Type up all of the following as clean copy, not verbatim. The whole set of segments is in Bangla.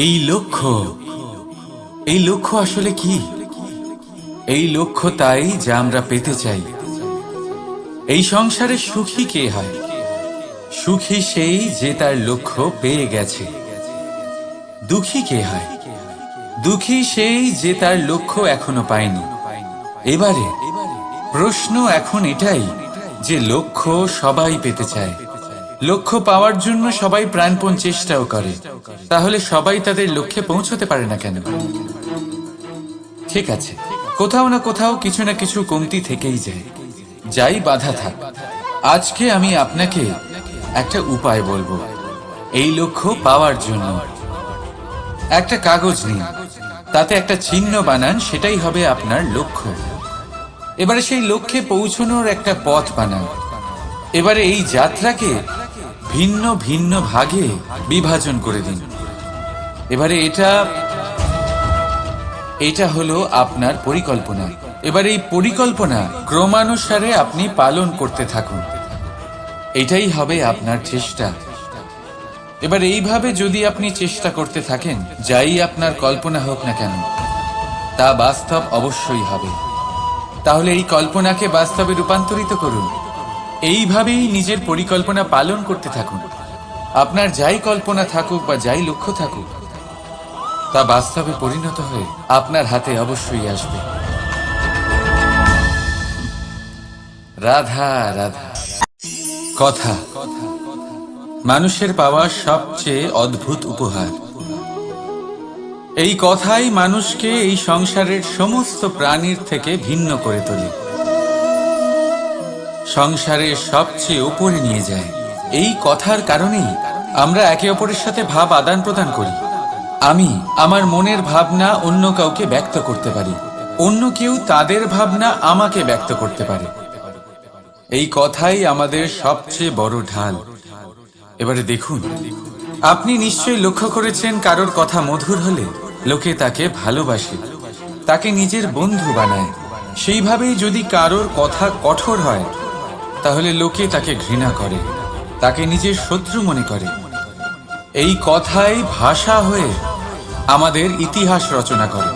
এই লক্ষ্য আসলে কি? এই লক্ষ্য তাই যা আমরা পেতে চাই। এই সংসারে সুখী কে হয়? সুখী সেই যে তার লক্ষ্য পেয়ে গেছে। দুঃখী কে হয়? দুঃখী সেই যে তার লক্ষ্য এখনো পায়নি। এবারে প্রশ্ন এখন এটাই যে লক্ষ্য সবাই পেতে চায়, লক্ষ্য পাওয়ার জন্য সবাই প্রাণপণ চেষ্টাও করে, তাহলে সবাই তাদের লক্ষ্যে পৌঁছতে পারে না কেন? ঠিক আছে, কোথাও না কোথাও কিছু না কিছু কমতি থেকেই যায়, যাই বাধা থাক। আজকে আমি আপনাকে একটা উপায় বলবো এই লক্ষ্য পাওয়ার জন্য। একটা কাগজ নিন, তাতে একটা চিহ্ন বানান, সেটাই হবে আপনার লক্ষ্য। এবারে সেই লক্ষ্যে পৌঁছানোর একটা পথ বানান। এবারে এই যাত্রাকে ভিন্ন ভিন্ন ভাগে বিভাজন করে দিন। এবারে এটা হলো আপনার পরিকল্পনা। এবার এই পরিকল্পনা ক্রমানুসারে আপনি পালন করতে থাকুন, এটাই হবে আপনার চেষ্টা। এবার এইভাবে যদি আপনি চেষ্টা করতে থাকেন, যাই আপনার কল্পনা হোক না কেন তা বাস্তব অবশ্যই হবে। তাহলে এই কল্পনাকে বাস্তবে রূপান্তরিত করুন। এইভাবেই নিজের পরিকল্পনা পালন করতে থাকুন। আপনার যাই কল্পনা থাকুক বা যাই লক্ষ্য থাকুক, তা বাস্তবে পরিণত হয়ে আপনার হাতে অবশ্যই আসবে। রাধা রাধা। কথা মানুষের পাওয়া সবচেয়ে অদ্ভুত উপহার। এই কথাই মানুষকে এই সংসারের সমস্ত প্রাণীর থেকে ভিন্ন করে তোলে, সংসারের সবচেয়ে উপরে নিয়ে যায়। এই কথার কারণেই আমরা একে অপরের সাথে ভাব আদান প্রদান করি। আমি আমার মনের ভাবনা অন্য কাউকে ব্যক্ত করতে পারি, অন্য কেউ তাদের ভাবনা আমাকে ব্যক্ত করতে পারে। এই কথাই আমাদের সবচেয়ে বড় ঢাল। এবারে দেখুন, আপনি নিশ্চয়ই লক্ষ্য করেছেন কারোর কথা মধুর হলে লোকে তাকে ভালোবাসে, তাকে নিজের বন্ধু বানায়। সেইভাবেই যদি কারোর কথা কঠোর হয়, তাহলে লোকে তাকে ঘৃণা করে, তাকে নিজের শত্রু মনে করে। এই কথাই ভাষা হয়ে আমাদের ইতিহাস রচনা করে।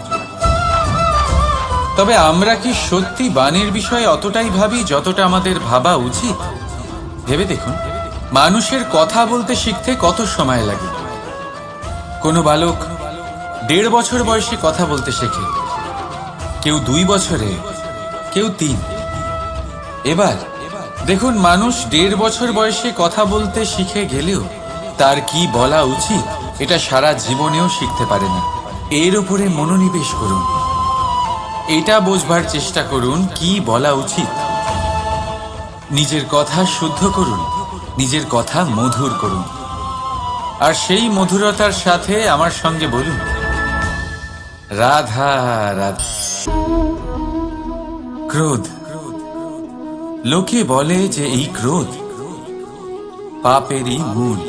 তবে আমরা কি সত্যি বাণীর বিষয়ে অতটাই ভাবি যতটা আমাদের ভাবা উচিত? ভেবে দেখুন, মানুষের কথা বলতে শিখতে কত সময় লাগে। কোনো বালক 1.5 বছর বয়সে কথা বলতে শেখে, কেউ 2 বছরে, কেউ 3। এবার দেখুন, মানুষ 1.5 বছর বয়সে কথা বলতে শিখে গেলেও তার কি বলা উচিত এটা সারা জীবনেও শিখতে পারে না। এর উপরে মনোনিবেশ করুন, এটা বোঝবার চেষ্টা করুন কি বলা উচিত। নিজের কথা শুদ্ধ করুন, নিজের কথা মধুর করুন, আর সেই মধুরতার সাথে আমার সঙ্গে বলুন রাধা রাধা। ক্রোধ, লোকে বলে যে এই ক্রোধ পাপেরই মূল।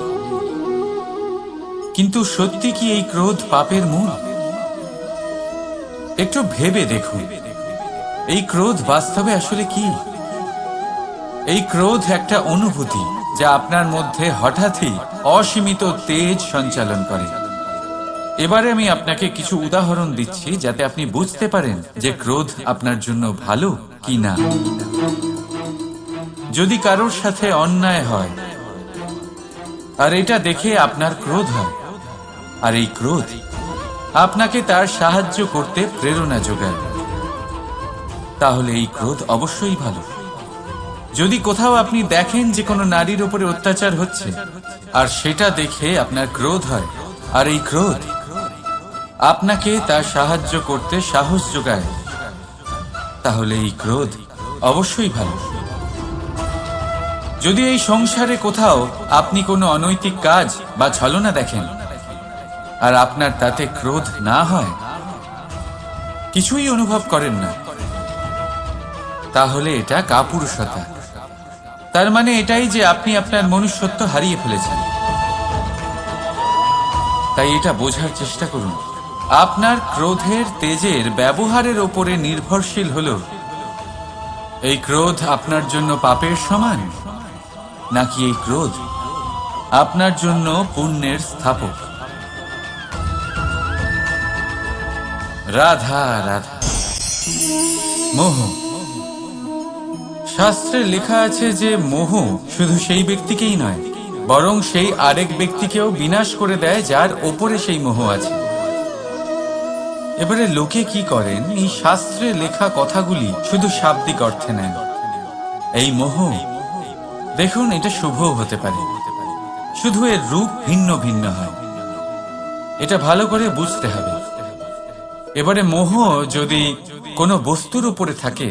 কিন্তু সত্যি কি এই ক্রোধ পাপের মূল? একটু ভেবে দেখুন, এই ক্রোধ বাস্তবে আসলে কি? এই ক্রোধ একটা অনুভূতি যা আপনার মধ্যে হঠাৎই অসীমিত তেজ সঞ্চালন করে। এবারে আমি আপনাকে কিছু উদাহরণ দিচ্ছি যাতে আপনি বুঝতে পারেন যে ক্রোধ আপনার জন্য ভালো কি না। যদি কারোর সাথে অন্যায় হয় আর এটা দেখে আপনার ক্রোধ হয়, আর এই ক্রোধ আপনাকে তার সাহায্য করতে প্রেরণা যোগায়, তাহলে এই ক্রোধ অবশ্যই ভালো। যদি কোথাও আপনি দেখেন যে কোনো নারীর উপরে অত্যাচার হচ্ছে আর সেটা দেখে আপনার ক্রোধ হয়, আর এই ক্রোধ আপনাকে তার সাহায্য করতে সাহস যোগায়, তাহলে এই ক্রোধ অবশ্যই ভালো। যদি এই সংসারে কোথাও আপনি কোনো অনৈতিক কাজ বা ছলনা দেখেন আর আপনার তাতে ক্রোধ না হয়, কিছুই অনুভব করেন না, তাহলে এটা কাপুরুষতা। তার মানে এটাই যে আপনি আপনার মনুষ্যত্ব হারিয়ে ফেলেছেন। তাই এটা বোঝার চেষ্টা করুন, আপনার ক্রোধের তেজের ব্যবহারের ওপরে নির্ভরশীল হলো এই ক্রোধ আপনার জন্য পাপের সমান, নাকি এই ক্রোধ আপনার জন্য পুণ্যের স্থাপক। রাধা রাধা। মোহ। শাস্ত্রে লেখা আছে যে মোহ শুধু সেই ব্যক্তিকেই নয়, বরং সেই আরেক ব্যক্তিকেও বিনাশ করে দেয় যার ওপরে সেই মোহ আছে। এবারে লোকে কি করেন, এই শাস্ত্রে লেখা কথাগুলি শুধু শাব্দিক অর্থে নেন। এই মোহ দেখুন, এটা শুভও হতে পারে, শুধু এর রূপ ভিন্ন ভিন্ন হয়। এটা ভালো করে বুঝতে হবে। এবারে মোহ যদি কোনো বস্তুর উপরে থাকে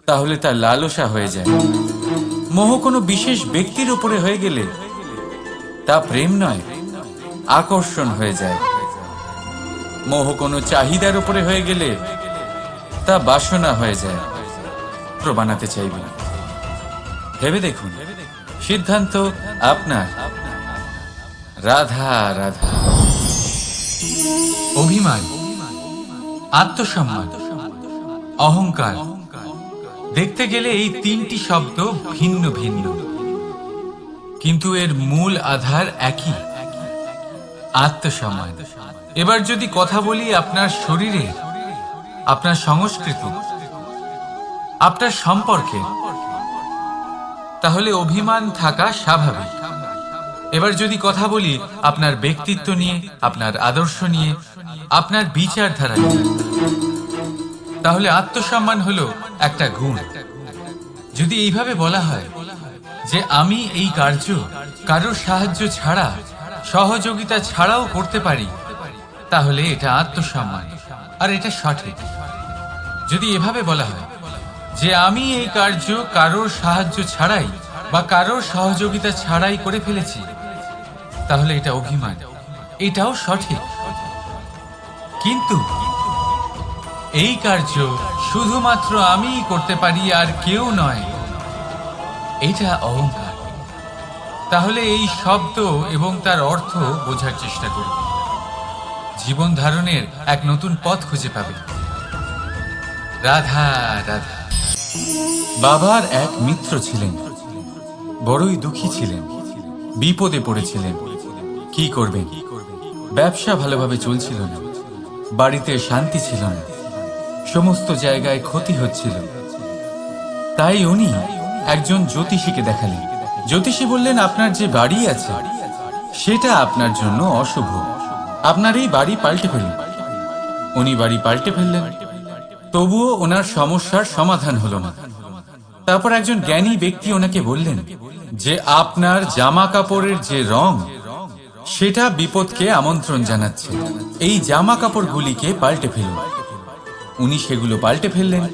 তাহলে তা লালসা হয়ে যায়। মোহ কোনো বিশেষ ব্যক্তির উপরে হয়ে গেলে তা প্রেম নয়, আকর্ষণ হয়ে যায়। মোহ কোনো চাহিদার উপরে হয়ে গেলে তা বাসনা হয়ে যায়, বানাতে চাইবে। ভেবে দেখুন, সিদ্ধান্ত আপনার। রাধা রাধা। অভিমান, আত্মসম্মান, অহংকার, দেখতে গেলে এই তিনটি শব্দ ভিন্ন ভিন্ন, কিন্তু এর মূল আধার একই, আত্মসম্মান। এবার যদি কথা বলি আপনার শরীরে, আপনার সংস্কৃতি, আপনার সম্পর্কে, তাহলে অভিমান থাকা স্বাভাবিক। এবার যদি কথা বলি আপনার ব্যক্তিত্ব নিয়ে, আপনার আদর্শ নিয়ে, আপনার বিচারধারা নিয়ে, তাহলে আত্মসম্মান হলো একটা গুণ। যদি এইভাবে বলা হয় যে আমি এই কার্য কারোর সাহায্য ছাড়া, সহযোগিতা ছাড়াও করতে পারি, তাহলে এটা আত্মসম্মান, আর এটা সঠিক। যদি এভাবে বলা হয় যে আমি এই কার্য কারোর সাহায্য ছাড়াই বা কারোর সহযোগিতা ছাড়াই করে ফেলেছি, তাহলে এটা অভিমান, এটাও সঠিক। কিন্তু এই কার্য শুধুমাত্র আমিই করতে পারি আর কেউ নয়, এটা অহংকার। তাহলে এই শব্দ এবং তার অর্থ বোঝার চেষ্টা করবে, জীবন ধারণের এক নতুন পথ খুঁজে পাবে। রাধা রাধা। বাবার এক মিত্র ছিলেন, বড়ই দুঃখী ছিলেন, বিপদে পড়েছিলেন। কি করবেন? ব্যবসা ভালোভাবে চলছিল না, বাড়িতে শান্তি ছিল না, সমস্ত জায়গায় ক্ষতি হচ্ছিল। তাই উনি একজন জ্যোতিষীকে দেখালেন। জ্যোতিষী বললেন, আপনার যে বাড়ি আছে সেটা আপনার জন্য অশুভ, আপনার এই বাড়ি পাল্টে ফেলুন। উনি বাড়ি পাল্টে ফেললেন, তবুও ওনার সমস্যার সমাধান হলো না। তারপর একজন জ্ঞানী ব্যক্তি ওনাকে বললেন যে আপনার জামা কাপড়ের যে রং, সেটা বিপদকে আমন্ত্রণ জানাচ্ছে, এই জামা কাপড়গুলিকে পাল্টে ফেলুন। উনি সেগুলো পাল্টে ফেললেন,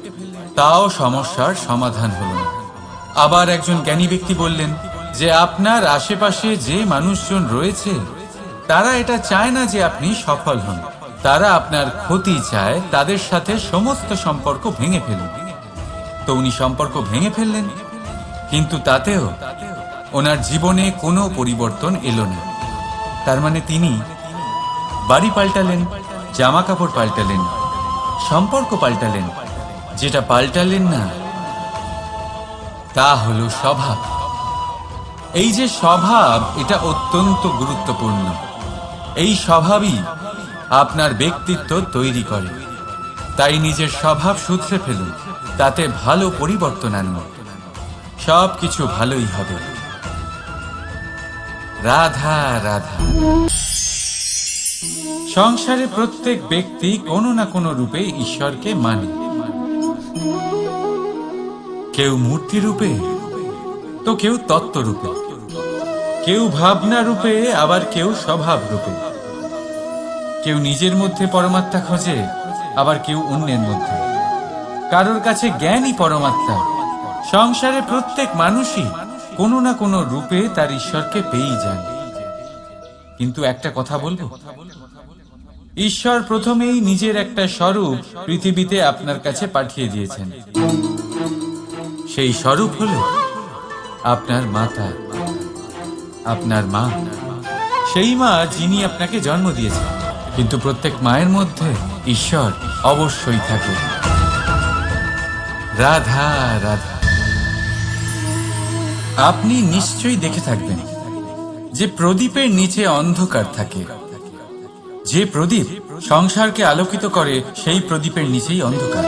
তাও সমস্যার সমাধান হলো না। আবার একজন জ্ঞানী ব্যক্তি বললেন যে আপনার আশেপাশে যে মানুষজন রয়েছে তারা এটা চায় না যে আপনি সফল হন, তারা আপনার ক্ষতি চায়, তাদের সাথে সমস্ত সম্পর্ক ভেঙে ফেলুন। তো উনি সম্পর্ক ভেঙে ফেললেন, কিন্তু তাতেও ওনার জীবনে কোনো পরিবর্তন এলো না। তার মানে তিনি বাড়ি পাল্টালেন, জামা কাপড় পাল্টালেন, সম্পর্ক পাল্টালেন, যেটা পাল্টালেন না তা হলো স্বভাব। এই যে স্বভাব, এটা অত্যন্ত গুরুত্বপূর্ণ। এই স্বভাবই আপনার ব্যক্তিত্ব তৈরি করে। তাই নিজের স্বভাব শুধরে ফেলুন, তাতে ভালো পরিবর্তন আনুন, সবকিছু ভালোই হবে। রাধা রাধা। সংসারে প্রত্যেক ব্যক্তি কোনো না কোনো রূপে ঈশ্বরকে মানে। কেউ মূর্তি রূপে, তো কেউ তত্ত্ব রূপে, কেউ ভাবনা রূপে, আবার কেউ স্বভাব রূপে। কেউ নিজের মধ্যে পরমাত্মা খোঁজে, আবার কেউ অন্যের মধ্যে। কারোর কাছে জ্ঞানই পরমাত্মা। সংসারে প্রত্যেক মানুষই কোনো না কোনো রূপে তার ঈশ্বরকে পেয়েই যান। কিন্তু একটা কথা বলবো, ঈশ্বর প্রথমেই নিজের একটা স্বরূপ পৃথিবীতে আপনার কাছে পাঠিয়ে দিয়েছেন। সেই স্বরূপ হলো আপনার মাতা, আপনার মা, সেই মা যিনি আপনাকে জন্ম দিয়েছেন। কিন্তু প্রত্যেক মায়ের মধ্যে ঈশ্বর অবশ্যই থাকে। রাধা রাধা। আপনি নিশ্চয়ই দেখে থাকবেন যে প্রদীপের নিচে অন্ধকার থাকে, যে প্রদীপ সংসারকে আলোকিত করে সেই প্রদীপের নিচেই অন্ধকার।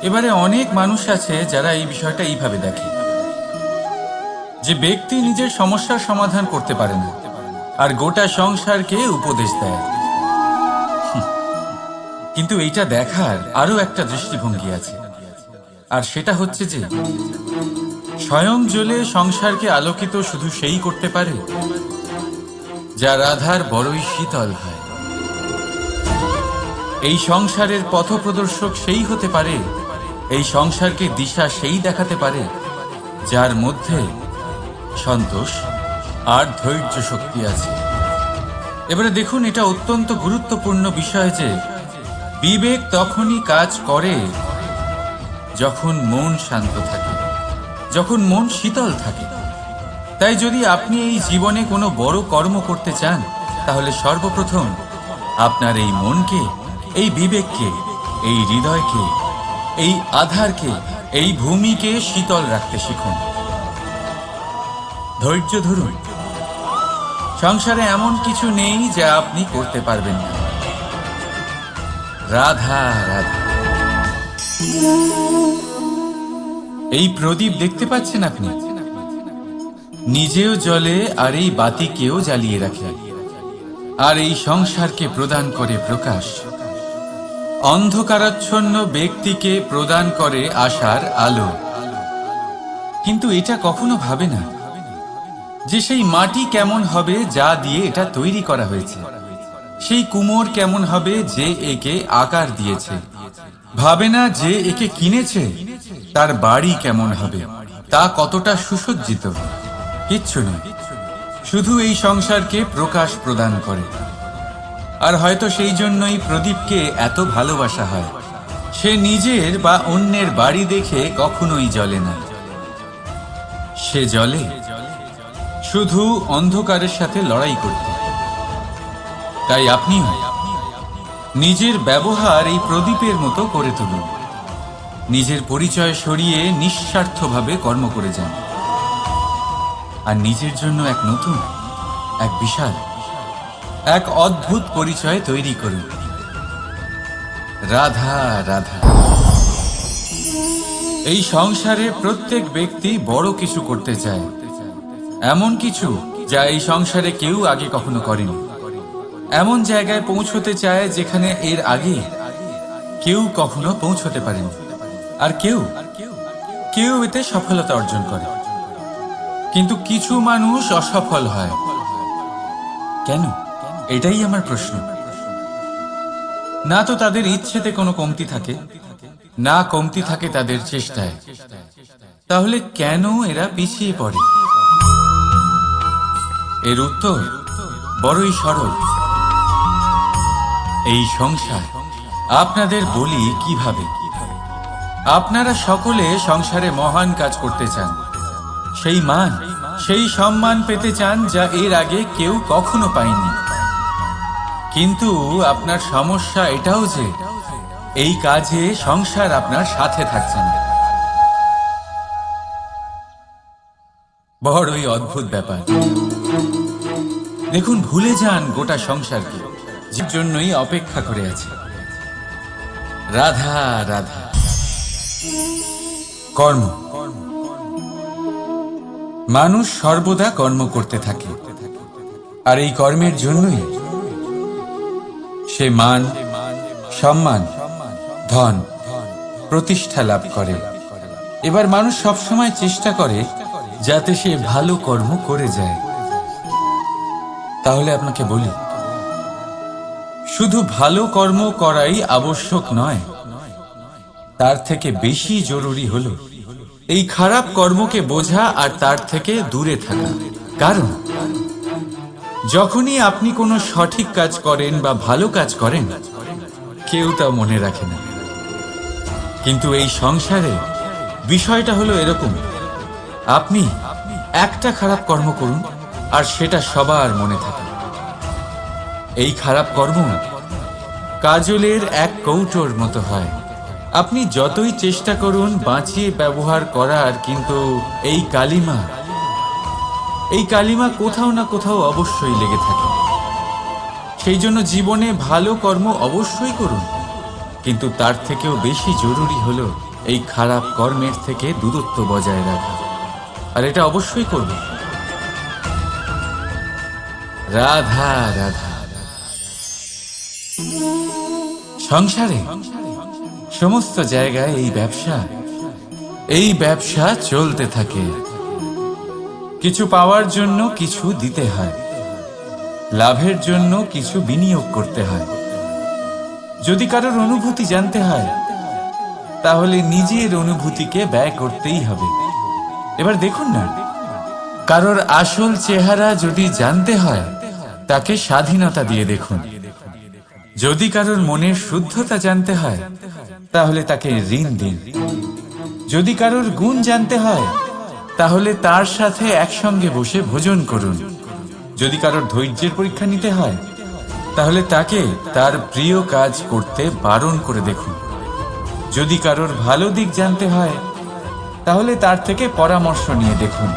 এবারে অনেক মানুষ আছে যারা এই বিষয়টা এইভাবে দেখে যে ব্যক্তি নিজের সমস্যার সমাধান করতে পারে না আর গোটা সংসারকে উপদেশ দেয়। কিন্তু এইটা দেখার আরো একটা দৃষ্টিভঙ্গি আছে, আর সেটা হচ্ছে যে স্বয়ং জ্বলে সংসারকে আলোকিত শুধু সেই করতে পারে যা রাধার বড়ই শীতল হয়। এই সংসারের পথপ্রদর্শক সেই হতে পারে, এই সংসারকে দিশা সেই দেখাতে পারে যার মধ্যে সন্তোষ আর ধৈর্য শক্তি আছে। এবারে দেখুন, এটা অত্যন্ত গুরুত্বপূর্ণ বিষয় যে বিবেক তখনই কাজ করে যখন মন শান্ত থাকে, যখন মন শীতল থাকে। তাই যদি আপনি এই জীবনে কোনো বড় কর্ম করতে চান, তাহলে সর্বপ্রথম আপনার এই মনকে, এই বিবেককে, এই হৃদয়কে, এই আধারকে, এই ভূমিকে শীতল রাখতে শিখুন। ধৈর্য ধরুন। সংসারে এমন কিছু নেই যা আপনি করতে পারবেন না। রাধা রাধা। এই প্রদীপ দেখতে পাচ্ছেন আপনি? নিজেও জ্বলে আর এই বাতিকেও জ্বালিয়ে রাখে, আর এই সংসারকে প্রদান করে প্রকাশ। অন্ধকারাচ্ছন্ন ব্যক্তিকে প্রদান করে আশার আলো। কিন্তু এটা কখনো ভাবে না যে সেই মাটি কেমন হবে যা দিয়ে এটা তৈরি করা হয়েছে, সেই কুমোর কেমন হবে যে একে আকার দিয়েছে। ভাবে না যে একে কিনেছে তার বাড়ি কেমন হবে, তা কতটা সুসজ্জিত। কিচ্ছু নয়, শুধু এই সংসারকে প্রকাশ প্রদান করে। আর হয়তো সেই জন্যই প্রদীপকে এত ভালোবাসা হয়। সে নিজের বা অন্যের বাড়ি দেখে কখনোই জ্বলে না, সে জ্বলে শুধু অন্ধকারের সাথে লড়াই করতে। তাই আপনিও নিজের ব্যবহার এই প্রদীপের মতো করে তুলুন। নিজের পরিচয় সরিয়ে নিঃস্বার্থভাবে কর্ম করে যান, আর নিজের জন্য এক নতুন, এক বিশাল, এক অদ্ভুত পরিচয় তৈরি করুন। রাধা রাধা। এই সংসারে প্রত্যেক ব্যক্তি বড় কিছু করতে চায়, এমন কিছু যা এই সংসারে কেউ আগে কখনো করেনি। এমন জায়গায় পৌঁছতে চায় যেখানে এর আগে কেউ কখনো পৌঁছতে পারেনি। আর কেউ এতে সফলতা অর্জন করে। কিন্তু কিছু মানুষ অসফল হয় কেন? এটাই আমার প্রশ্ন। না তো তাদের ইচ্ছেতে কোনো কমতি থাকে, না কমতি থাকে তাদের চেষ্টায়। তাহলে কেন এরা পিছিয়ে পড়ে? এর উত্তর বড়ই সরল। এই সংসার আপনাদের বলি কিভাবে। আপনারা সকলে সংসারে মহান কাজ করতে চান, সেই মান, সেই সম্মান পেতে চান যা এর আগে কেউ কখনো পায়নি। কিন্তু আপনার সমস্যা এটাও যে এই কাজে সংসার আপনার সাথে থাকছে না। বড়ই অদ্ভুত ব্যাপার। দেখুন, ভুলে যান গোটা সংসারকে, যার জন্যই অপেক্ষা করে আছে। রাধা রাধা। কর্ম। মানুষ সর্বদা কর্ম করতে থাকে, আর এই কর্মের জন্যই সে মান, সম্মান, ধন, প্রতিষ্ঠা লাভ করে। এবার মানুষ সবসময় চেষ্টা করে যাতে সে ভালো কর্ম করে যায়। তাহলে আপনাকে বলি, শুধু ভালো কর্ম করাই আবশ্যক নয়, তার থেকে বেশি জরুরি হলো এই খারাপ কর্মকে বোঝা আর তার থেকে দূরে থাকা। কারণ যখনই আপনি কোনো সঠিক কাজ করেন বা ভালো কাজ করেন, কেউ তা মনে রাখে না। কিন্তু এই সংসারে বিষয়টা হলো এরকম, আপনি একটা খারাপ কর্ম করুন আর সেটা সবার মনে থাকে। এই খারাপ কর্ম কাজলের এক কৌটোর মতো হয়। আপনি যতই চেষ্টা করুন বাঁচিয়ে ব্যবহার করার, কিন্তু এই কালিমা কোথাও না কোথাও অবশ্যই লেগে থাকে। সেই জন্য জীবনে ভালো কর্ম অবশ্যই করুন, কিন্তু তার থেকেও বেশি জরুরি হলো এই খারাপ কর্মের থেকে দূরত্ব বজায় রাখা। আর এটা অবশ্যই করবে। রাধা রাধা। সংসারে সমস্ত জায়গায় এই ব্যবসা চলতে থাকে। কিছু পাওয়ার জন্য কিছু দিতে হয়, লাভের জন্য কিছু বিনিয়োগ করতে হয়। যদি কারোর অনুভূতি জানতে হয় তাহলে নিজের অনুভূতিকে ব্যয় করতেই হবে। এবার দেখুন না, কারোর আসল চেহারা যদি জানতে হয় তাকে স্বাধীনতা দিয়ে দেখুন। যদি কারোর মনের শুদ্ধতা জানতে হয় তাহলে তাকে ঋণ দিন। যদি কারোর গুণ জানতে হয় তাহলে তার সাথে একসঙ্গে বসে ভোজন করুন। যদি কারোর ধৈর্যের পরীক্ষা নিতে হয় তাহলে তাকে তার প্রিয় কাজ করতে বারণ করে দেখুন। যদি কারোর ভালো দিক জানতে হয় তাহলে তার থেকে পরামর্শ নিয়ে দেখুন।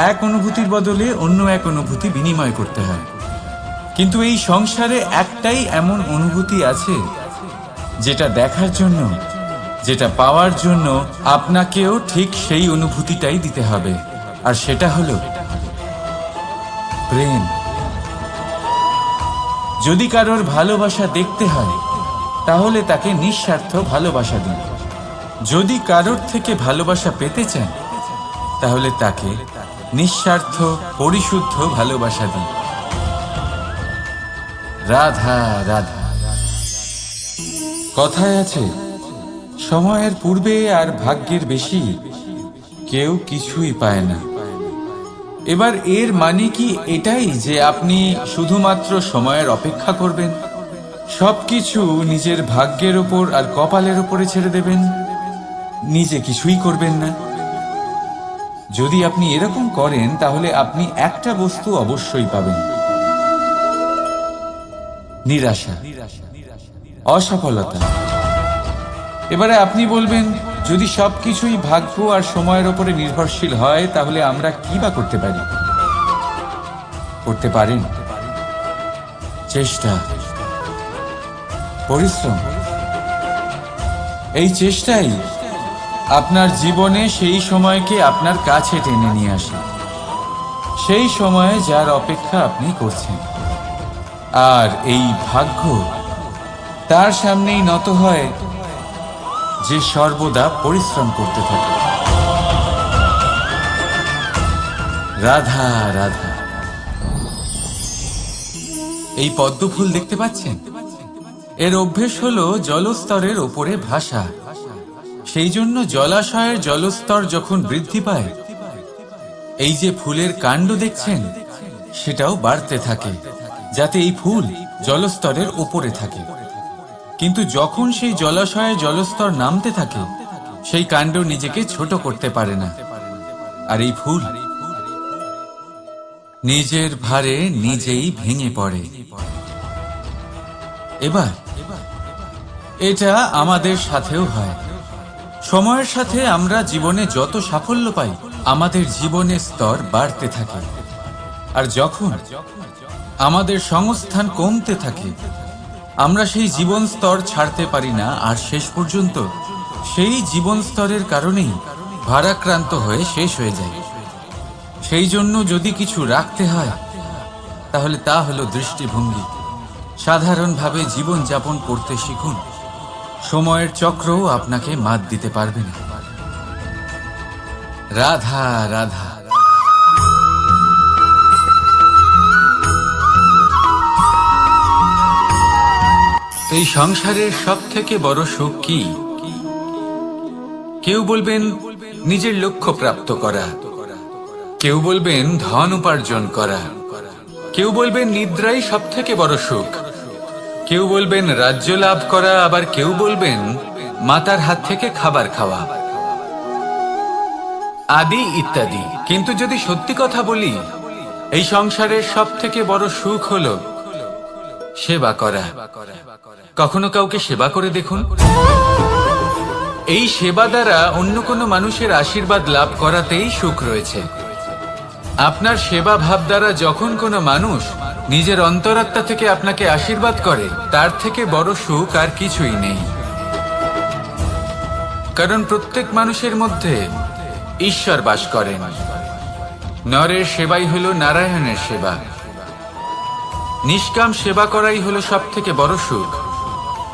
এক অনুভূতির বদলে অন্য এক অনুভূতি বিনিময় করতে হয়। কিন্তু এই সংসারে একটাই এমন অনুভূতি আছে যেটা দেখার জন্য, যেটা পাওয়ার জন্য আপনাকেও ঠিক সেই অনুভূতিটাই দিতে হবে, আর সেটা হলো প্রেম। যদি কারোর ভালোবাসা দেখতে হয় তাহলে তাকে নিঃস্বার্থ ভালোবাসা দিন। যদি কারোর থেকে ভালোবাসা পেতে চান তাহলে তাকে নিঃস্বার্থ পরিশুদ্ধ ভালোবাসা দিন। রাধা রাধা। কথায় আছে, সময়ের পূর্বে আর ভাগ্যের বেশি কেউ কিছুই পায় না। এবার এর মানে কি এটাই যে আপনি শুধুমাত্র সময়ের অপেক্ষা করবেন, সবকিছু নিজের ভাগ্যের ওপর আর কপালের ওপরে ছেড়ে দেবেন, নিজে কিছুই করবেন না? যদি আপনি এরকম করেন তাহলে আপনি একটা বস্তু অবশ্যই পাবেন: নিরাশা, অসফলতা। এবারে আপনি বলবেন, যদি সবকিছুই ভাগ্য আর সময়ের ওপরে নির্ভরশীল হয় তাহলে আমরা কি বা করতে পারি? করতে পারেন চেষ্টা, পরিশ্রম। এই চেষ্টাই আপনার জীবনে সেই সময়কে আপনার কাছে টেনে নিয়ে আসে, সেই সময়ে যার অপেক্ষা আপনি করছেন। আর এই ভাগ্য তার সামনেই নত হয় যে সর্বদা পরিশ্রম করতে থাকে। রাধা রাধা। এই পদ্মফুল দেখতে পাচ্ছেন? এর অভ্যেস হলো জলস্তরের ওপরে ভাসা। সেই জন্য জলাশয়ের জলস্তর যখন বৃদ্ধি পায়, এই যে ফুলের কাণ্ড দেখছেন সেটাও বাড়তে থাকে, যাতে এই ফুল জলস্তরের ওপরে থাকে। কিন্তু যখন সেই জলাশয়ে জলস্তর নামতে থাকে, সেই কাণ্ড নিজেকে ছোট করতে পারে না, আর এই ফুল নিজের ভারে নিজেই ভেঙে পড়ে। এবার এটা আমাদের সাথেও হয়। সময়ের সাথে আমরা জীবনে যত সাফল্য পাই, আমাদের জীবনের স্তর বাড়তে থাকে। আর যখন আমাদের সংস্থান কমতে থাকে, আমরা সেই জীবন স্তর ছাড়তে পারি না, আর শেষ পর্যন্ত সেই জীবন স্তরের কারণেই ভারাক্রান্ত হয়ে শেষ হয়ে যায়। সেই জন্য যদি কিছু রাখতে হয় তাহলে তা হলো দৃষ্টিভঙ্গি। সাধারণভাবে জীবন যাপন করতে শিখুন। সময়ের চক্রও আপনাকে মাত দিতে পারবে না। রাধা রাধা। এই সংসারের সব থেকে বড় সুখ কি? কেউ বলবেন নিজের লক্ষ্য প্রাপ্ত করা, কেউ বলবেন ধন উপার্জন করা, কেউ বলবেন নিদ্রাই সব থেকে বড় সুখ, কেউ বলবেন রাজ্য লাভ করা, আবার কেউ বলবেন মাতার হাত থেকে খাবার খাওয়া, আদি ইত্যাদি। কিন্তু যদি সত্যি কথা বলি, এই সংসারের সব থেকে বড় সুখ হলো সেবা করা। কখনো কাউকে সেবা করে দেখুন। এই সেবা দ্বারা অন্য কোনো মানুষের আশীর্বাদ লাভ করাতেই সুখ রয়েছে। আপনার সেবা ভাব দ্বারা যখন কোনো মানুষ নিজের অন্তরাত্মা থেকে আপনাকে আশীর্বাদ করে, তার থেকে বড় সুখ আর কিছুই নেই। কারণ প্রত্যেক মানুষের মধ্যে ঈশ্বর বাস করেন। নরের সেবাই হলো নারায়ণের সেবা। নিষ্কাম সেবা করাই হলো সব থেকে বড় সুখ।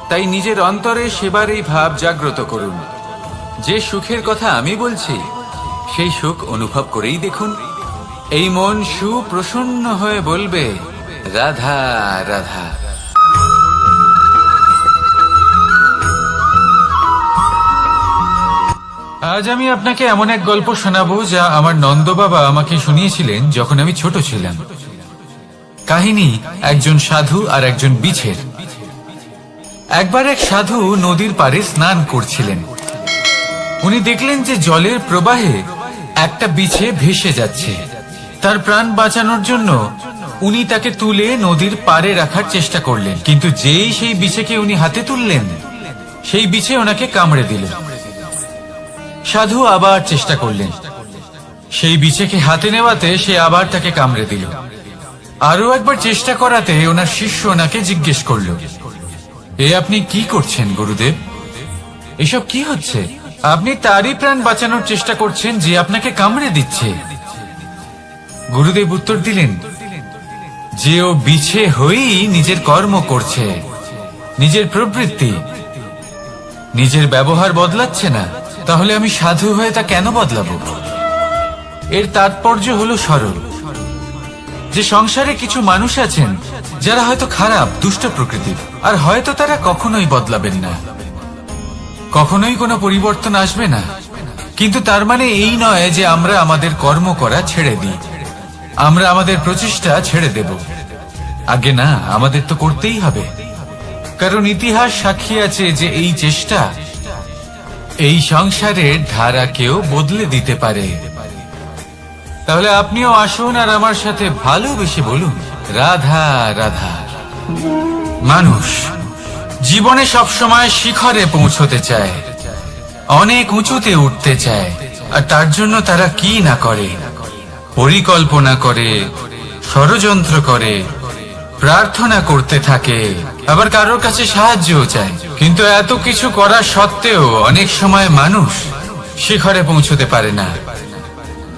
তাই নিজের অন্তরে সেবার এই ভাব জাগ্রত করুন। যে সুখের কথা আমি বলছি সেই সুখ অনুভব করেই দেখুন। এই মন সুপ্রসন্ন হয়ে বলবে, রাধা রাধা। আজ আমি আপনাকে এমন এক গল্প শোনাবো যা আমার নন্দ বাবা আমাকে শুনিয়েছিলেন যখন আমি ছোট ছিলাম। কাহিনী একজন সাধু আর একজন বিছের। একবার এক সাধু নদীর পাড়ে স্নান করছিলেন। উনি দেখলেন যে জলের প্রবাহে একটা বিছে ভেসে যাচ্ছে। তার প্রাণ বাঁচানোর জন্য উনি তাকে তুলে নদীর পাড়ে রাখার চেষ্টা করলেন, কিন্তু যেই সেই বিছেকে উনি হাতে তুললেন, সেই বিছে ওনাকে কামড়ে দিল। সাধু আবার চেষ্টা করলেন, সেই বিছেকে হাতে নেওয়াতে সে আবার তাকে কামড়ে দিল। আরো একবার চেষ্টা করাতে ওনার শিষ্য ওনাকে জিজ্ঞেস করল, এ আপনি কি করছেন গুরুদেব? এসব কি হচ্ছে? আপনি তারই প্রাণ বাঁচানোর চেষ্টা করছেন যে আপনাকে কামড়ে দিচ্ছে। গুরুদেব উত্তর দিলেন, যে ও বিছে হয়েই নিজের কর্ম করছে, নিজের প্রবৃত্তি, নিজের ব্যবহার বদলাচ্ছে না, তাহলে আমি সাধু হয়ে তা কেন বদলাবো? এর তাৎপর্য হলো সরল, যে সংসারে কিছু মানুষ আছেন যারা হয়তো খারাপ, দুষ্ট প্রকৃতির, আর হয়তো তারা কখনোই বদলাবেন না, কখনোই কোনো পরিবর্তন আসবে না। কিন্তু তার মানে এই নয় যে আমরা আমাদের কর্ম করা ছেড়ে দিই, আমরা আমাদের প্রচেষ্টা ছেড়ে দেব। আগে না, আমাদের তো করতেই হবে, কারণ ইতিহাস সাক্ষী আছে যে এই চেষ্টা এই সংসারের ধারাকেও বদলে দিতে পারে। তাহলে আপনিও আসুন আর আমার সাথে ভালোবেসে বলুন, রাধা রাধা। মানুষ জীবনে সবসময় শিখরে পৌঁছতে চায়, অনেক উঁচুতে উঠতে চায়, আর তার জন্য তারা কি না করে, পরিকল্পনা করে, ষড়যন্ত্র করে, প্রার্থনা করতে থাকে, আবার কারোর কাছে সাহায্যও চায়। কিন্তু এত কিছু করা সত্ত্বেও অনেক সময় মানুষ শিখরে পৌঁছতে পারে না।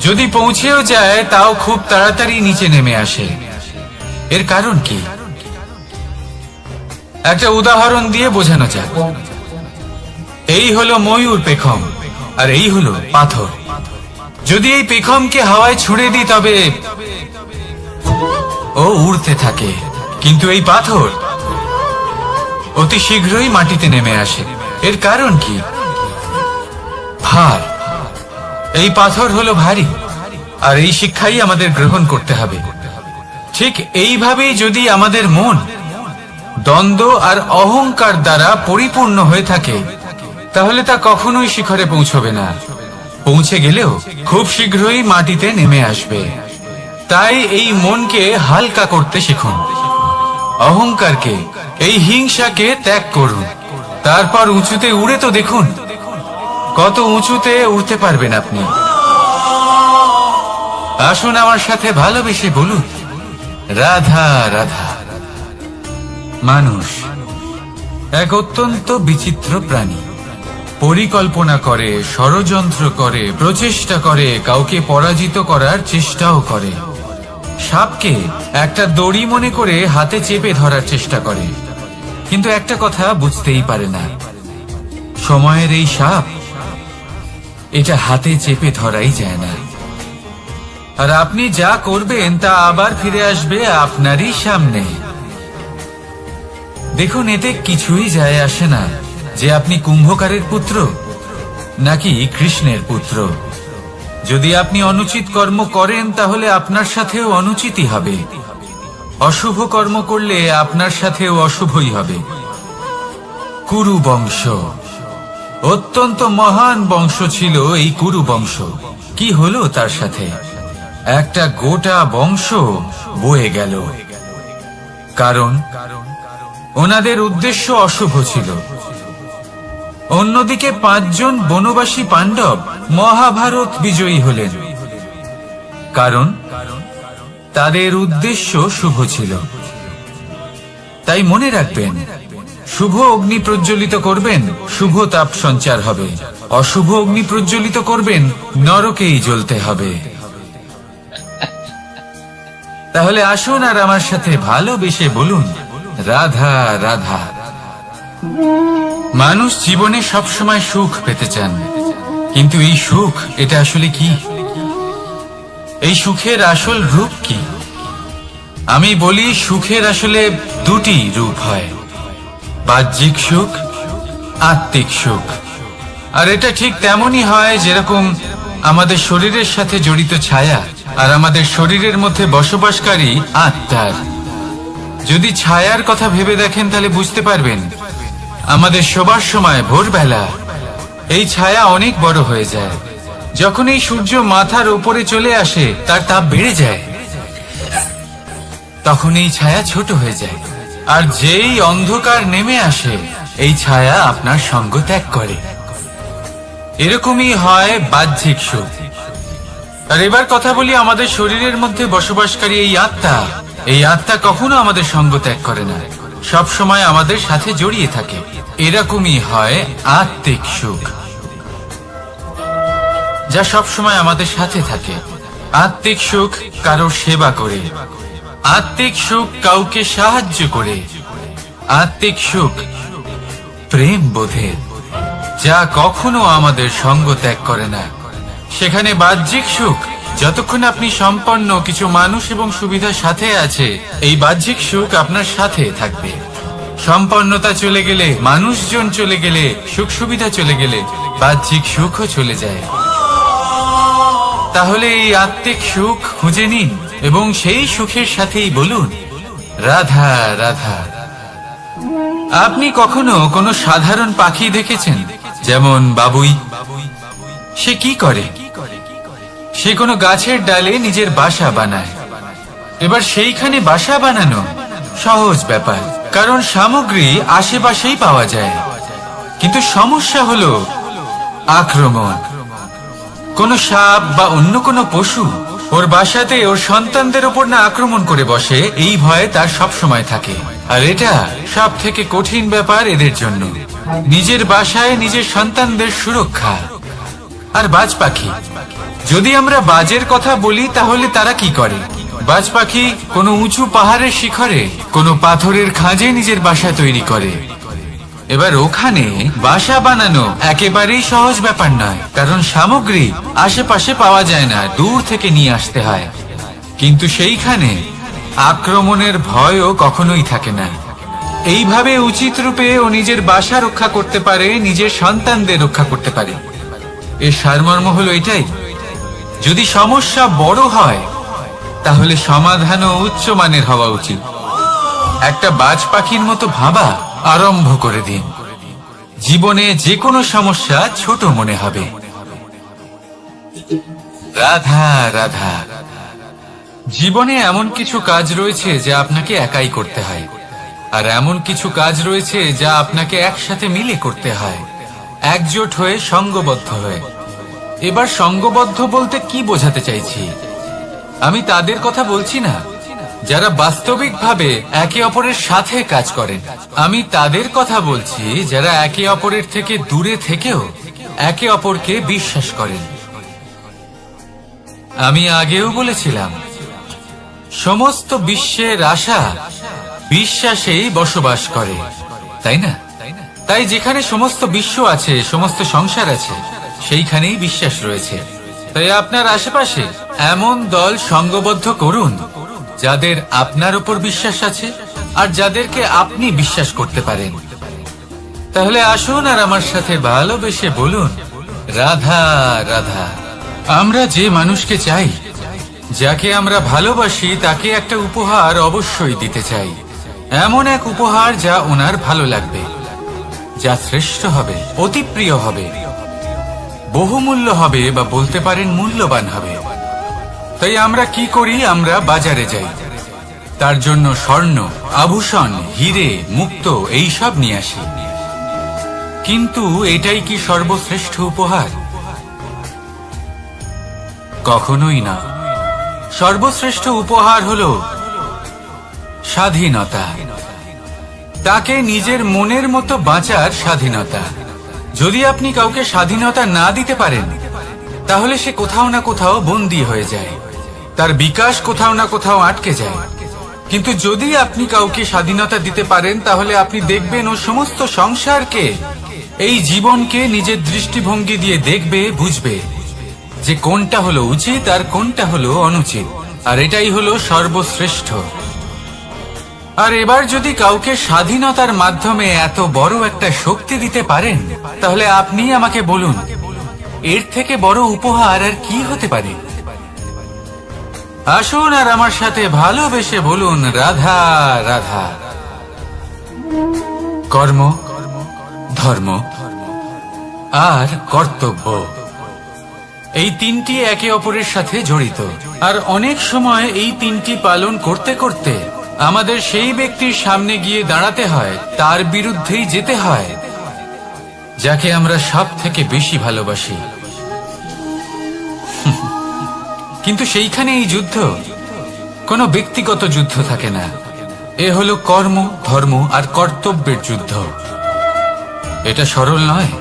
যদি পৌঁছেও যায় তাও খুব তাড়াতাড়ি নিচে নেমে আসে। এর কারণ কি? একটা উদাহরণ দিয়ে বোঝানো যাক। এই হলো ময়ূর পেখম, আর এই হলো পাথর। যদি এই পেখমকে হাওয়ায় ছুঁড়ে দিই তবে ও উড়তে থাকে, কিন্তু এই পাথর অতি শীঘ্রই মাটিতে নেমে আসে। এর কারণ কি? ভার। এই পাথর হলো ভারী, আর এই শিক্ষাই আমাদের গ্রহণ করতে হবে। ঠিক এইভাবেই যদি আমাদের মন দ্বন্দ্ব আর অহংকার দ্বারা পরিপূর্ণ হয়ে থাকে, তাহলে তা কখনোই শিখরে পৌঁছবে না। পৌঁছে গেলেও খুব শীঘ্রই মাটিতে নেমে আসবে। তাই এই মনকে হালকা করতে শিখুন, অহংকারকে, এই হিংসাকে ত্যাগ করুন। তারপর উঁচুতে উড়ে তো দেখুন, কত উঁচুতে উঠতে পারবেন আপনি। আসুন আমার সাথে ভালোবেসে বলুন, রাধা রাধা। মানুষ এক অত্যন্ত বিচিত্র প্রাণী। পরিকল্পনা করে, ষড়যন্ত্র করে, প্রচেষ্টা করে, কাউকে পরাজিত করার চেষ্টাও করে। সাপকে একটা দড়ি মনে করে হাতে চেপে ধরার চেষ্টা করে, কিন্তু একটা কথা বুঝতেই পারে না, সময়ের এই সাপ, এটা হাতে চেপে ধরাই যায় না। আর আপনি যা করবেন তা আবার ফিরে আসবে আপনারই সামনে। দেখুন, এতে কিছুই যায় আসে না যে আপনি কুম্ভকারের পুত্র নাকি কৃষ্ণের পুত্র। যদি আপনি অনুচিত কর্ম করেন তাহলে আপনার সাথেও অনুচিতই হবে। অশুভ কর্ম করলে আপনার সাথেও অশুভই হবে। কুরু বংশ অত্যন্ত মহান বংশ ছিল। এই কুরু বংশ কি হলো তার সাথে? একটা গোটা বংশ বয়ে গেল, কারণ ওনাদের উদ্দেশ্য অশুভ ছিল। অন্যদিকে 5 জন বনবাসী পাণ্ডব মহাভারত বিজয়ী হলেন, কারণ তাদের উদ্দেশ্য শুভ ছিল। তাই মনে রাখবেন, শুভ অগ্নি প্রজ্বলিত করবেন, শুভ তাপ সঞ্চার হবে। অশুভ অগ্নি প্রজ্বলিত করবেন, নরকেই জ্বলতে হবে। তাহলে আসুন আর আমার সাথে ভালোবেসে বলুন, রাধা রাধা। মানুষ জীবনে সবসময় সুখ পেতে চান, কিন্তু এই সুখ এটা আসলে কি? এই সুখের আসল রূপ কি? আমি বলি, সুখের আসলে দুটি রূপ হয়, বাহ্যিক সুখ, আত্মিক সুখ। আর এটা ঠিক তেমনই হয় যেরকম আমাদের শরীরের সাথে জড়িত ছায়া আর আমাদের শরীরের মধ্যে বসবাসকারী আত্মার। যদি ছায়ার কথা ভেবে দেখেন তাহলে বুঝতে পারবেন, আমাদের শোবার সময় ভোরবেলা এই ছায়া অনেক বড় হয়ে যায়। যখন এই সূর্য মাথার উপরে চলে আসে, তার তাপ বেড়ে যায়, তখন এই ছায়া ছোট হয়ে যায়। আর যেই অন্ধকার নেমে আসে, এই ছায়া আপনার সঙ্গ ত্যাগ করে। এরকমই হয় বাহ্যিক সুখ। আর এবার কথা বলি আমাদের শরীরের মধ্যে বসবাসকারী এই আত্মা। এই আত্মা কখনো আমাদের সঙ্গ ত্যাগ করে না, সব সময় আমাদের সাথে জড়িয়ে থাকে। এরকমই হয় আত্মিক সুখ, যা সব সময় আমাদের সাথে থাকে। আত্মিক সুখ কারোর সেবা করে, আত্মিক সুখ কাউকে সাহায্য করে, আত্মিক সুখ প্রেম বোধের, যা কখনো আমাদের সঙ্গ ত্যাগ করে না। সেখানে বাহ্যিক সুখ, যতক্ষণ আপনি সম্পন্ন কিছু মানুষ এবং সুবিধার সাথে আছে, এই বাহ্যিক সুখ আপনার সাথে থাকবে। সম্পন্নতা চলে গেলে, মানুষজন চলে গেলে, সুখ সুবিধা চলে গেলে, বাহ্যিক সুখও চলে যায়। তাহলে এই আত্মিক সুখ খুঁজে নিন এবং সেই সুখের সাথেই বলুন, রাধা রাধা। আপনি কখনো কোনো সাধারণ পাখি দেখেছেন, যেমন বাবুই? সে কি করে? সে কোনো গাছের ডালে নিজের বাসা বানায়। এবার সেইখানে বাসা বানানো সহজ ব্যাপার, কারণ সামগ্রী আশেপাশেই পাওয়া যায়। কিন্তু সমস্যা হলো আক্রমণ। কোনো সাপ বা অন্য কোনো পশু ওর বাসাতে ওর সন্তানদের উপর না আক্রমণ করে বসে, এই ভয়ে তার সব সময় থাকে। আর এটা সব থেকে কঠিন ব্যাপার এদের জন্য, নিজের বাসায় নিজের সন্তানদের সুরক্ষা। আর বাজ পাখি, যদি আমরা বাজের কথা বলি তাহলে তারা কি করে? বাজ পাখি কোনো উঁচু পাহাড়ের শিখরে, কোনো পাথরের খাঁজে নিজের বাসা তৈরি করে। এবার ওখানে বাসা বানানো একেবারেই সহজ ব্যাপার নয়, কারণ সামগ্রী আশেপাশে পাওয়া যায় না, দূর থেকে নিয়ে আসতে হয়। কিন্তু সেইখানে আক্রমণের ভয়ও কখনোই থাকে না। এইভাবে উচিত রূপে ও নিজের বাসা রক্ষা করতে পারে, নিজের সন্তানদের রক্ষা করতে পারে। এর সারমর্ম হলো এটাই, যদি সমস্যা বড় হয় তাহলে সমাধানও উচ্চমানের হওয়া উচিত। একটা বাজ পাখির মতো ভাবা আরম্ভ করে দিন, জীবনে যে কোনো সমস্যা ছোট মনে হবে। রাধা রাধা। জীবনে এমন কিছু কাজ রয়েছে যা আপনাকে একাই করতে হয়, আর এমন কিছু কাজ রয়েছে যা আপনাকে একসাথে মিলে করতে হয়, একজোট হয়ে, সঙ্গবদ্ধ হয়ে। এবার সঙ্গবদ্ধ বলতে কি বোঝাতে চাইছি? আমি তাদের কথা বলছি না যারা বাস্তবিকভাবে একে অপরের সাথে কাজ করেন। আমি তাদের কথা বলছি যারা একে অপরের থেকে দূরে থেকেও একে অপরকে বিশ্বাস করেন। আমি আগেও বলেছিলাম, সমস্ত বিশ্বের আশা বিশ্বাসেই বসবাস করে, তাই না? তাই যেখানে সমস্ত বিশ্ব আছে, সমস্ত সংসার আছে, সেইখানেই বিশ্বাস রয়েছে। তাই আপনার আশেপাশে এমন দল সঙ্গবদ্ধ করুন যাদের আপনার উপর বিশ্বাস আছে আর যাদেরকে আপনি বিশ্বাস করতে পারেন। তাহলে আসুন আর আমার সাথে ভালোবেসে বলুন, রাধা রাধা। আমরা যে মানুষকে চাই, যাকে আমরা ভালোবাসি, তাকে একটা উপহার অবশ্যই দিতে চাই। এমন এক উপহার যা ওনার ভালো লাগবে, যা শ্রেষ্ঠ হবে, অতি প্রিয় হবে, বহুমূল্য হবে, বা বলতে পারেন মূল্যবান হবে। তাই আমরা কি করি? আমরা বাজারে যাই, তার জন্য স্বর্ণ, আভূষণ, হিরে, মুক্ত এইসব নিয়ে আসি। কিন্তু এটাই কি সর্বশ্রেষ্ঠ উপহার? কখনোই না। সর্বশ্রেষ্ঠ উপহার হলো স্বাধীনতা, তাকে নিজের মনের মতো বাঁচার স্বাধীনতা। যদি আপনি কাউকে স্বাধীনতা না দিতে পারেন, তাহলে সে কোথাও না কোথাও বন্দী হয়ে যায়, তার বিকাশ কোথাও না কোথাও আটকে যায়। কিন্তু যদি আপনি কাউকে স্বাধীনতা দিতে পারেন, তাহলে আপনি দেখবেন ও সমস্ত সংসারকে, এই জীবনকে নিজের দৃষ্টিভঙ্গি দিয়ে দেখবে, বুঝবে যে কোনটা হলো উচিত আর কোনটা হলো অনুচিত, আর এটাই হলো সর্বশ্রেষ্ঠ। আর এবার যদি কাউকে স্বাধীনতার মাধ্যমে এত বড় একটা শক্তি দিতে পারেন, তাহলে আপনি আমাকে বলুন, এর থেকে বড় উপহার আর কি হতে পারে? আসুন আর আমার সাথে ভালোবেসে বলুন, রাধা রাধা। কর্ম, ধর্ম আর কর্তব্য, এই তিনটি একে অপরের সাথে জড়িত। আর অনেক সময় এই তিনটি পালন করতে করতে আমাদের সেই ব্যক্তির সামনে গিয়ে দাঁড়াতে হয়, তার বিরুদ্ধেই যেতে হয়, যাকে আমরা সব থেকে বেশি ভালোবাসি। কিন্তু সেইখানে এই যুদ্ধ কোনো ব্যক্তিগত যুদ্ধ থাকে না, এ হলো কর্ম, ধর্ম আর কর্তব্যের যুদ্ধ। এটা সরল নয়,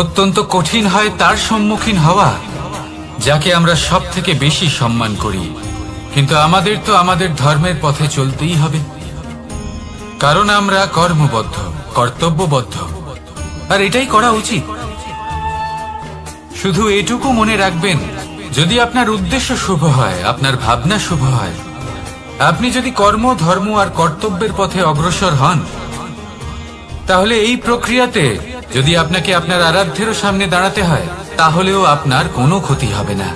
অত্যন্ত কঠিন হয় তার সম্মুখীন হওয়া যাকে আমরা সব থেকে বেশি সম্মান করি। কিন্তু আমাদের তো আমাদের ধর্মের পথে চলতেই হবে, কারণ আমরা কর্মবদ্ধ, কর্তব্যবদ্ধ, আর এটাই করা উচিত। শুধু এটুকু মনে রাখবেন, যদি আপনার উদ্দেশ্য শুভ হয়, আপনার ভাবনা শুভ হয়, আপনি যদি কর্ম, ধর্ম আর কর্তব্যের পথে অগ্রসর হন, তাহলে এই প্রক্রিয়াতে যদি আপনাকে আপনার আরাধ্যেরও সামনে দাঁড়াতে হয়, তাহলেও আপনার কোনো ক্ষতি হবে না।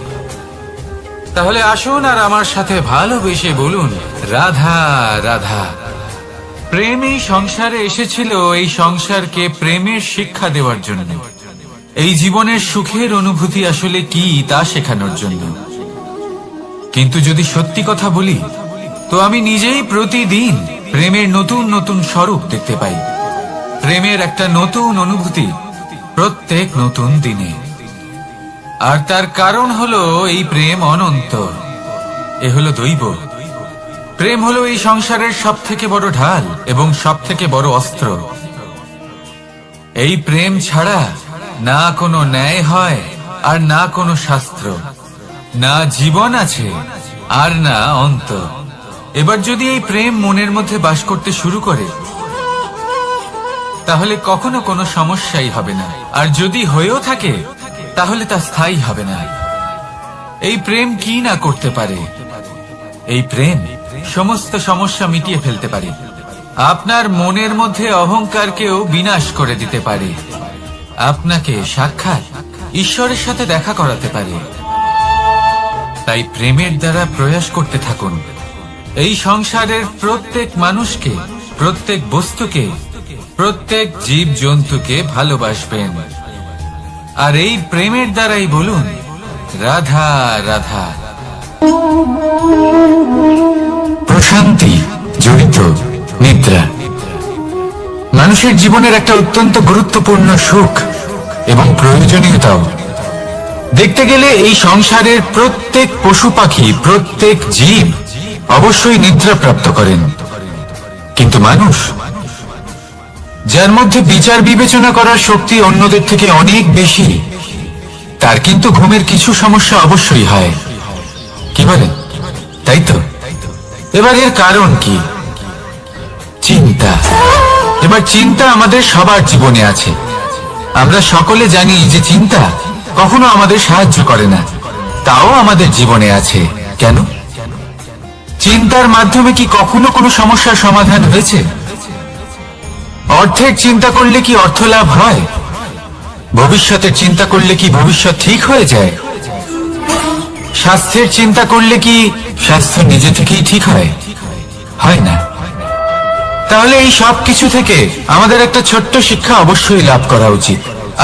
তাহলে আসুন আর আমার সাথে ভালোবেসে বলুন, রাধা রাধা। প্রেম এই সংসারে এসেছিল এই সংসারকে প্রেমের শিক্ষা দেওয়ার জন্য, এই জীবনের সুখের অনুভূতি আসলে কি তা শেখানোর জন্য। কিন্তু যদি সত্যি কথা বলি, তো আমি নিজেই প্রতিদিন প্রেমের নতুন নতুন স্বরূপ দেখতে পাই, প্রেমের একটা নতুন অনুভূতি প্রত্যেক নতুন দিনে। আর তার কারণ হলো এই প্রেম অনন্ত, এ হলো দৈব। প্রেম হলো এই সংসারের সব থেকে বড় ঢাল এবং সব থেকে বড় অস্ত্র। এই প্রেম ছাড়া না কোনো ন্যায় হয় আর না কোনো শাস্ত্র, না জীবন আছে আর না অন্ত। এবার যদি এই প্রেম মনের মধ্যে বাস করতে শুরু করে, তাহলে কখনো কোনো সমস্যাই হবে না, আর যদি হয়েও থাকে তাহলে তা স্থায়ী হবে না। এই প্রেম কি না করতে পারে? এই প্রেম সমস্ত সমস্যা মিটিয়ে ফেলতে পারে, আপনার মনের মধ্যে অহংকারকেও বিনাশ করে দিতে পারে, আপনাকে সাক্ষাৎ ঈশ্বরের সাথে দেখা করাতে পারে। তাই প্রেমের দ্বারা প্রয়াস করতে থাকুন, এই সংসারের প্রত্যেক মানুষকে, প্রত্যেক বস্তুকে, প্রত্যেক জীব জন্তুকে ভালোবাসবেন। আর এই প্রেমের দ্বারাই বলুন, রাধা রাধা। প্রশান্তি জড়িত নিদ্রা মানুষের জীবনের একটা অত্যন্ত গুরুত্বপূর্ণ সুখ এবং প্রয়োজনীয়তাও। দেখতে গেলে এই সংসারের প্রত্যেক পশু পাখি, প্রত্যেক জীব অবশ্যই নিদ্রা প্রাপ্ত করেন, কিন্তু মানুষ, যার মধ্যে বিচার বিবেচনা করার শক্তি অন্যদের থেকে অনেক বেশি, তার কিন্তু ঘুমের কিছু সমস্যা অবশ্যই হয়। কি বলেন? তাই তো। এবার এর কারণ কি? চিন্তা। এবার চিন্তা আমাদের সবার জীবনে আছে। আমরা সকলে জানি যে চিন্তা কখনো আমাদের সাহায্য করে না, তাও আমাদের জীবনে আছে। কেন? চিন্তার মাধ্যমে কি কখনো কোনো সমস্যার সমাধান হয়েছে? অর্থের চিন্তা করলে কি অর্থ লাভ হয়? ভবিষ্যতের চিন্তা করলে কি ভবিষ্যৎ ঠিক হয়ে যায়? স্বাস্থ্যের চিন্তা করলে কি স্বাস্থ্য নিজে থেকেই ঠিক হয়? হয় না। তাহলে এই সব কিছু থেকে আমাদের একটা ছোট্ট শিক্ষা অবশ্যই লাভ করা উচিত।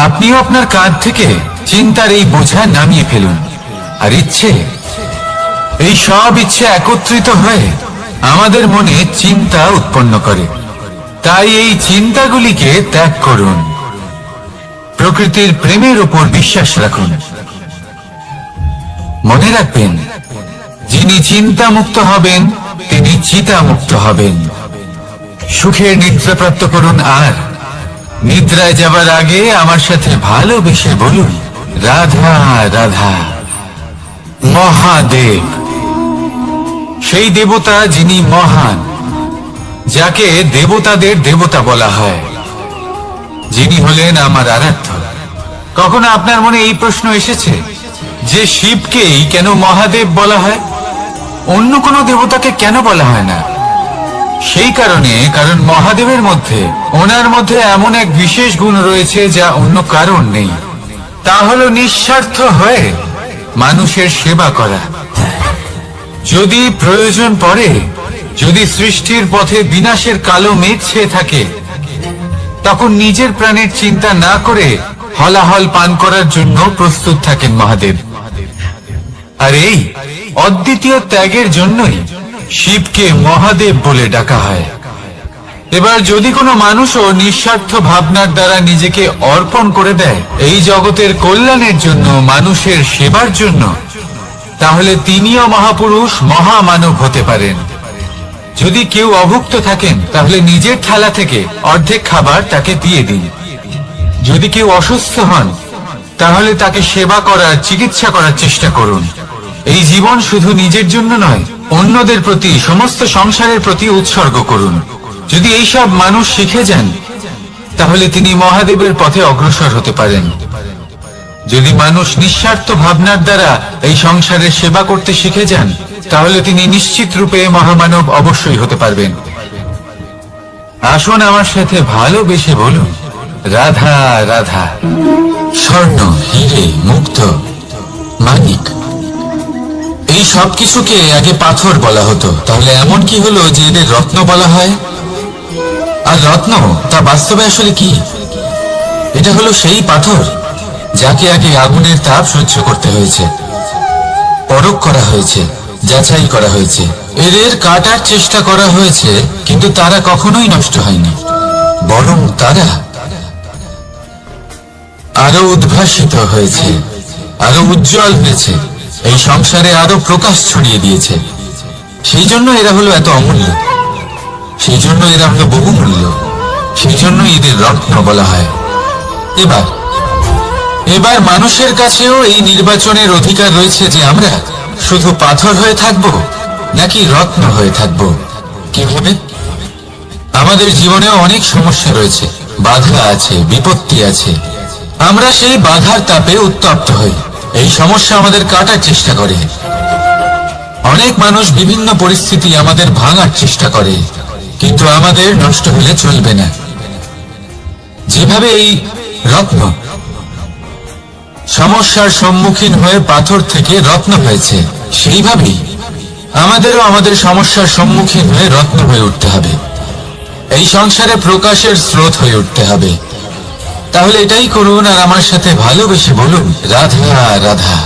আপনিও আপনার কাঁধ থেকে চিন্তার এই বোঝা নামিয়ে ফেলুন, আর ইচ্ছে, এই সব ইচ্ছে একত্রিত হয়ে আমাদের মনে চিন্তা উৎপন্ন করে। তাই এই চিন্তাগুলিকে ত্যাগ করুন, প্রকৃতির প্রেমের উপর বিশ্বাস রাখুন। মনে রাখবেন, যিনি চিন্তামুক্ত হবেন তিনি চিতামুক্ত হবেন। সুখের নিদ্রা প্রাপ্ত করুন, আর নিদ্রায় যাবার আগে আমার সাথে ভালোবেসে বলুন রাধা রাধা। মহাদেব সেই দেবতা যিনি মহান, যাকে দেবতাদের দেবতা বলা হয়, যিনি হলেন আমার আরাধ্য। কখনো আপনার মনে এই প্রশ্ন এসেছে যে শিবকেই কেন মহাদেব বলা হয়, অন্য কোনো দেবতাকে কেন বলা হয় না? সেই কারণ মহাদেবের মধ্যে, ওনার মধ্যে এমন এক বিশেষ গুণ রয়েছে যা অন্য কারণ নেই। তা হলো নিঃস্বার্থ হয়ে মানুষের সেবা করা। যদি প্রয়োজন পড়ে, যদি সৃষ্টির পথে বিনাশের কালো মেঘ ছেয়ে থাকে, তখন নিজের প্রাণের চিন্তা না করে হলাহল পান করার জন্য প্রস্তুত থাকেন মহাদেব। আর এই অদ্বিতীয় ত্যাগের জন্যই শিবকে মহাদেব বলে ডাকা হয়। এবার যদি কোনো মানুষও নিঃস্বার্থ ভাবনার দ্বারা নিজেকে অর্পণ করে দেয় এই জগতের কল্যাণের জন্য, মানুষের সেবার জন্য, তাহলে তিনিও মহাপুরুষ, মহামানব হতে পারেন। যদি কেউ অভুক্ত থাকেন তাহলে নিজের থালা থেকে অর্ধেক খাবার তাকে দিয়ে দিন। যদি কেউ অসুস্থ হন তাহলে তাকে সেবা করার, চিকিৎসা করার চেষ্টা করুন। এই জীবন শুধু নিজের জন্য নয়, অন্যদের প্রতি, সমস্ত সংসারের প্রতি উৎসর্গ করুন। যদি এইসব মানুষ শিখে যান তাহলে তিনি মহাদেবের পথে অগ্রসর হতে পারেন। যদি মানুষ নিঃস্বার্থ ভাবনার দ্বারা এই সংসারের সেবা করতে শিখে যান তাহলে তিনি নিশ্চিত রূপে মহামানব অবশ্যই হতে পারবেন। আসুন আমার সাথে ভালোবেসে বলুন রাধা রাধা। স্বর্ণ, হিরে, মুক্ত, মানিক, এই সব কিছুকে আগে পাথর বলা হতো। তাহলে এমন কি হলো যে এদের রত্ন বলা হয়? আর রত্ন তা বাস্তবে আসলে কি? এটা হলো সেই পাথর যাকে আগে আগুনের তাপ সহ্য করতে হয়েছে, পরখ করা হয়েছে, যাচাই করা হয়েছে, এদের কাটার চেষ্টা করা হয়েছে, কিন্তু তারা কখনোই নষ্ট হয়নি, বরং তারা আরো উদ্ভাসিত হয়েছে, আরো উজ্জ্বল হয়েছে, এই সংসারে আরো প্রকাশ ছড়িয়ে দিয়েছে। সেই জন্য এরা হলো এত অমূল্য, সেই জন্য এরা হলো বহুমূল্য, সেই জন্য এদের রত্ন বলা হয়। এবার মানুষের কাছেও এই নির্বাচনের অধিকার রয়েছে যে আমরা শুধু পাথর হয়ে থাকব নাকি রত্ন হয়ে থাকব। কিভাবে? আমাদের জীবনেও অনেক সমস্যা রয়েছে, বাধা আছে, বিপত্তি আছে। আমরা সেই বাধার তাপে উত্তপ্ত হই, এই সমস্যা আমাদের কাটার চেষ্টা করে। অনেক মানুষ বিভিন্ন পরিস্থিতি আমাদের ভাঙার চেষ্টা করে, কিন্তু আমাদের নষ্ট হলে চলবে না। যেভাবে এই রত্ন সমস্যার সম্মুখীন হয়ে পাথর থেকে রত্ন হয়েছে, সেইভাবেই আমাদেরও আমাদের সমস্যার সম্মুখীন হয়ে রত্ন হয়ে উঠতে হবে, এই সংসারে প্রকাশের স্রোত হয়ে উঠতে হবে। তাহলে এটাই করুন আর আমার সাথে ভালোবেসে বলুন রাধা রাধা।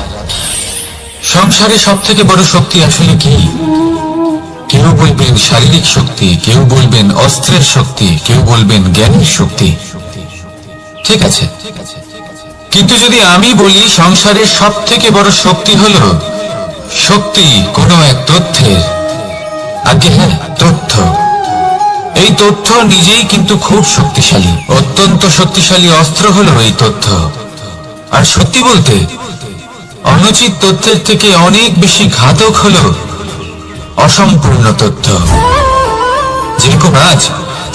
সংসারে সব থেকে বড় শক্তি আসলে কি? কেউ বলবেন শারীরিক শক্তি, কেউ বলবেন অস্ত্রের শক্তি, কেউ বলবেন জ্ঞানের শক্তি। ঠিক আছে, কিন্তু যদি আমি বলি সংসারের সব থেকে বড় শক্তি হলো শক্তি কোনো এক তথ্যের, আগে হ্যাঁ, তথ্য। এই তথ্য নিজেই কিন্তু খুব শক্তিশালী, অত্যন্ত শক্তিশালী অস্ত্র হলো এই তথ্য। আর সত্যি বলতে অনুচিত তথ্যের থেকে অনেক বেশি ঘাতক হলো অসম্পূর্ণ তথ্য। যেরকম আজ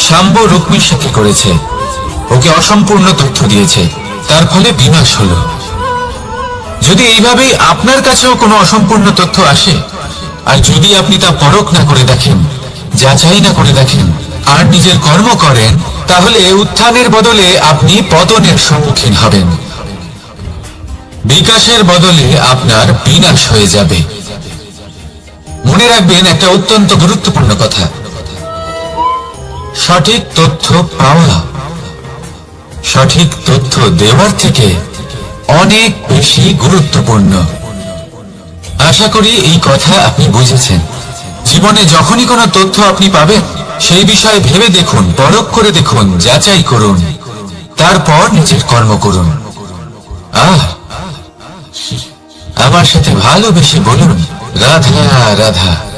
শাম্ব রুক্মির সাথে করেছে, ওকে অসম্পূর্ণ তথ্য দিয়েছে, তার ফলে বিনাশ হলো। যদি এইভাবেই আপনার কাছেও কোনো অসম্পূর্ণ তথ্য আসে, আর যদি আপনি তা পরখ না করে দেখেন, যাচাই না করে দেখেন, আর নিজের কর্ম করেন, তাহলে উত্থানের বদলে আপনি পতনের সম্মুখীন হবেন, বিকাশের বদলে আপনার বিনাশ হয়ে যাবে। মনে রাখবেন একটা অত্যন্ত গুরুত্বপূর্ণ কথা, সঠিক তথ্য পাওয়া সঠিক তথ্য দেওয়ার থেকে অনেক বেশি গুরুত্বপূর্ণ। আশা করি এই কথা আপনি বুঝেছেন। জীবনে যখনই কোনো তথ্য আপনি পাবেন, সেই বিষয়ে ভেবে দেখুন, পরখ করে দেখুন, যাচাই করুন, তারপর নিজের কর্ম করুন। আমার সাথে ভালোবেসে বলুন রাধা রাধা।